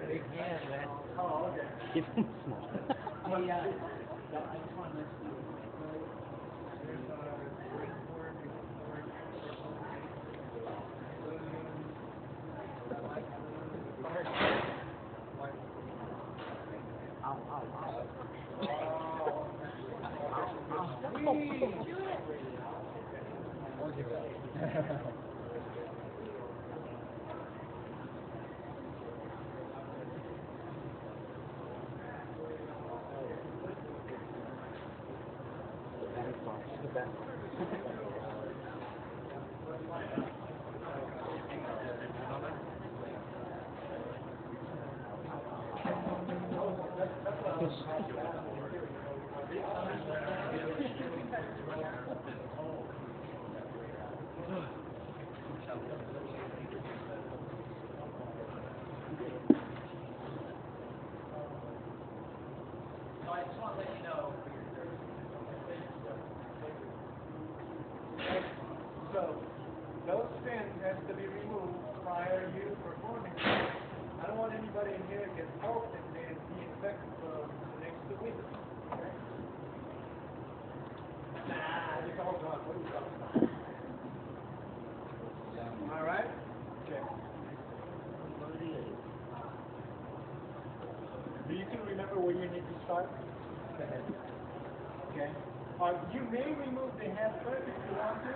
Big hand, man. Oh, okay. Keep them small. Yeah, I just want to see. So, those fins has to be removed prior to you performing. I don't want anybody in here to get poked and then be infected for the next 2 weeks. Okay? Nah, it's all gone. What are you talking about? All right? Okay. Do you two remember where you need to start? The head. Okay. You may remove the head first if you want to.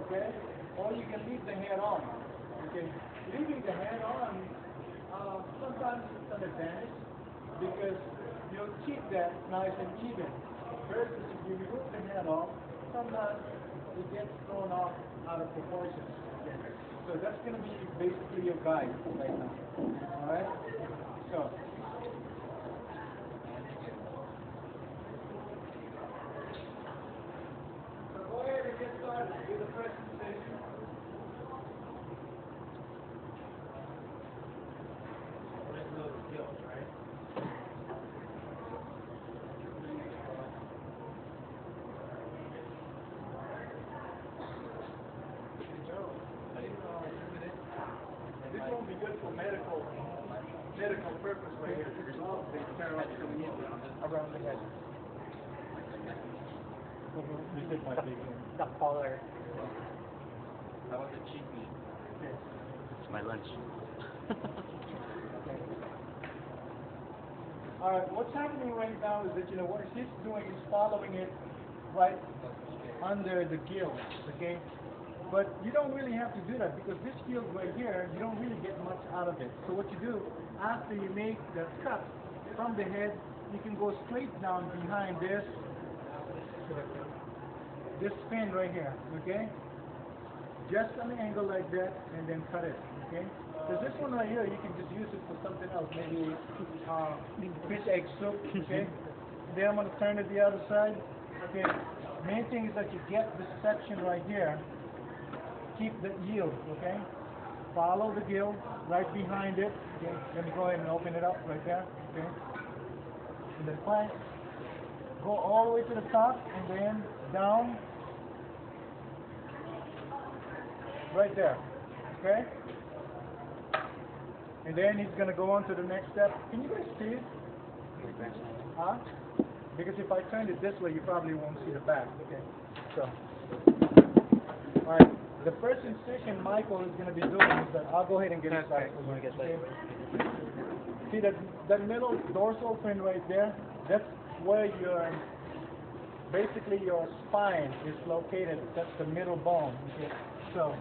Okay? Or you can leave the head on. Okay? Leaving the head on, sometimes it's an advantage because you'll keep that nice and even. Versus if you remove the head off, sometimes it gets thrown off out of proportion. Okay? So that's going to be basically your guide right now. Alright? So. Go ahead and get started with the presentation. Skills, right? This won't be good for medical purpose right here because they turn off the music around the head. This is my big one. The collar. That was a cheap meat. Yes. It's my lunch. Alright, what's happening right now is that, what he's doing is following it right under the gills, okay? But you don't really have to do that because this gill right here, you don't really get much out of it. So what you do, after you make the cut from the head, you can go straight down behind this fin right here, okay? Just an angle like that and then cut it, okay? Because this one right here, you can just use it for something else, maybe fish egg soup, okay? And then I'm going to turn it the other side, okay? Main thing is that you get this section right here, keep the yield, okay? Follow the gill right behind it, okay? Let me go ahead and open it up right there, okay? And then fine. Go all the way to the top and then down right there, okay? And then he's going to go on to the next step. Can you guys see it? Huh? Because if I turn it this way, you probably won't see the back. Okay. So, alright. The first incision Michael is going to be doing is that I'll go ahead and get it started. Okay. See that middle dorsal fin right there? That's where basically your spine is located. That's the middle bone. Okay. So.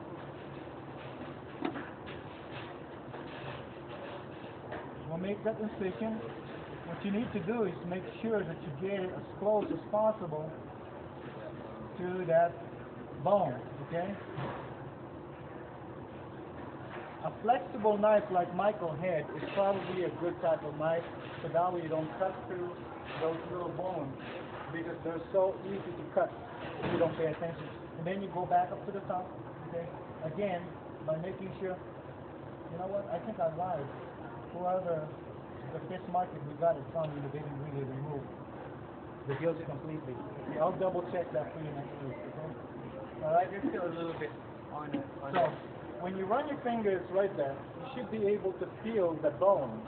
We'll make that incision. What you need to do is make sure that you get it as close as possible to that bone, okay? A flexible knife like Michael had is probably a good type of knife, so that way you don't cut through those little bones because they're so easy to cut if you don't pay attention. And then you go back up to the top, okay? Again, by making sure, you know what, I think I lied. Whoever the fish market we got it from, they didn't really remove. the gills completely. Okay, I'll double check that for you next week. Okay? All right. Just feel a little bit on it. So when you run your fingers right there, you should be able to feel the bone.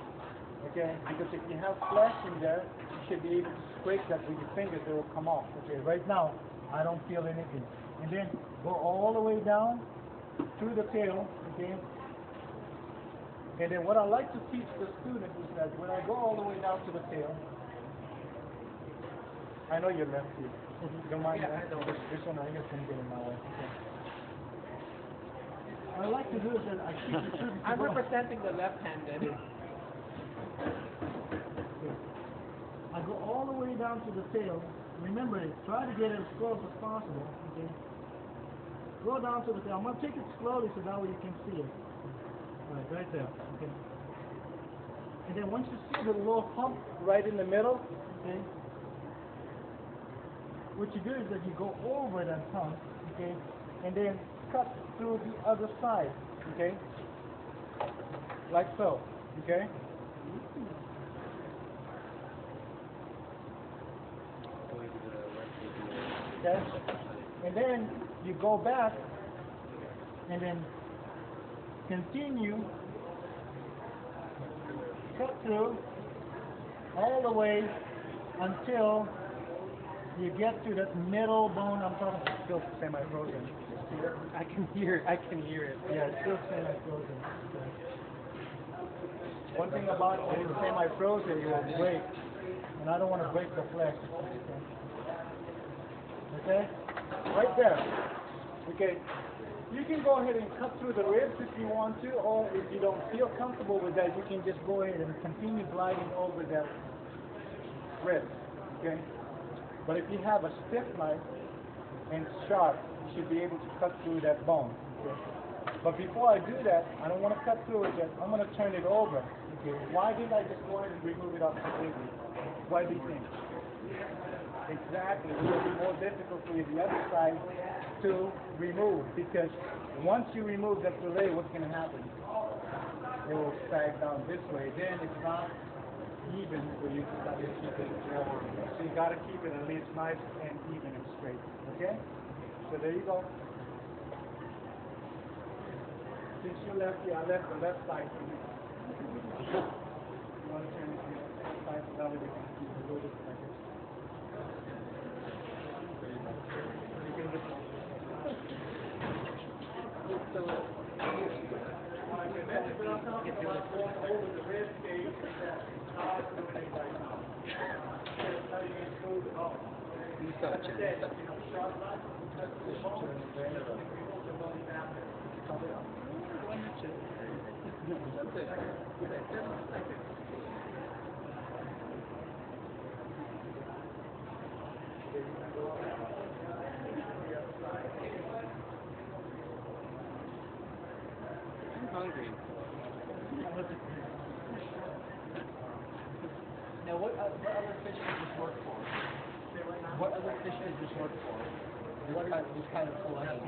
Okay, because if you have flesh in there, you should be able to scrape that with your fingers, it will come off. Okay, right now, I don't feel anything. And then go all the way down through the tail, okay? And then what I like to teach the students is that when I go all the way down to the tail, I know you're lefty. Don't mind that? This one right here is going to get in my way. Okay. What I like to do is that I teach the students to I'm go. representing the left-handed. I go all the way down to the tail. Remember, try to get it as close as possible. Okay. Go down to the tail. I'm going to take it slowly so that way you can see it. All right there. Okay. And then once you see the little hump right in the middle, okay, what you do is that you go over that hump, okay, and then cut through the other side, okay, like so, okay. Okay, and then you go back and then continue, cut through all the way until you get to that middle bone. I'm talking about still semi-frozen. I can hear it. Yeah, it's still semi-frozen. Okay. One thing about it, when it's semi-frozen, it will break, and I don't want to break the flesh. Okay? Right there. Okay. You can go ahead and cut through the ribs if you want to, or if you don't feel comfortable with that, you can just go ahead and continue gliding over that rib. Okay? But if you have a stiff knife and sharp, you should be able to cut through that bone. Okay? But before I do that, I don't want to cut through it yet. I'm going to turn it over. Okay? Why didn't I just go ahead and remove it off completely? Why do you think? Exactly. It will be more difficult for you the other side to remove, because once you remove that fillet, what's going to happen? It will sag down this way. Then it's not even for you to cut it. So you got to keep it at least nice and even and straight. Okay? So there you go. Since you left, I left the left side for you. You want to turn it to the left side, so that way we can keep it a little bit like this. You can just over the rib cage that I'm doing it right now. How you can smooth it off. Sharp knife, cut the bone, remove the bone after. Cut it off. I'm hungry. Now, what other fish does this work for? What other fish does this work for? This kind of selection?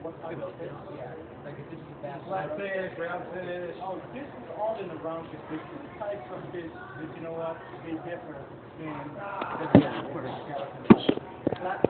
What kind of fish? Yeah. Like if this is bass. Flatfish, roundfish. Oh, this is all in the roundfish. The types of fish that, you know what, they differ in the skeleton.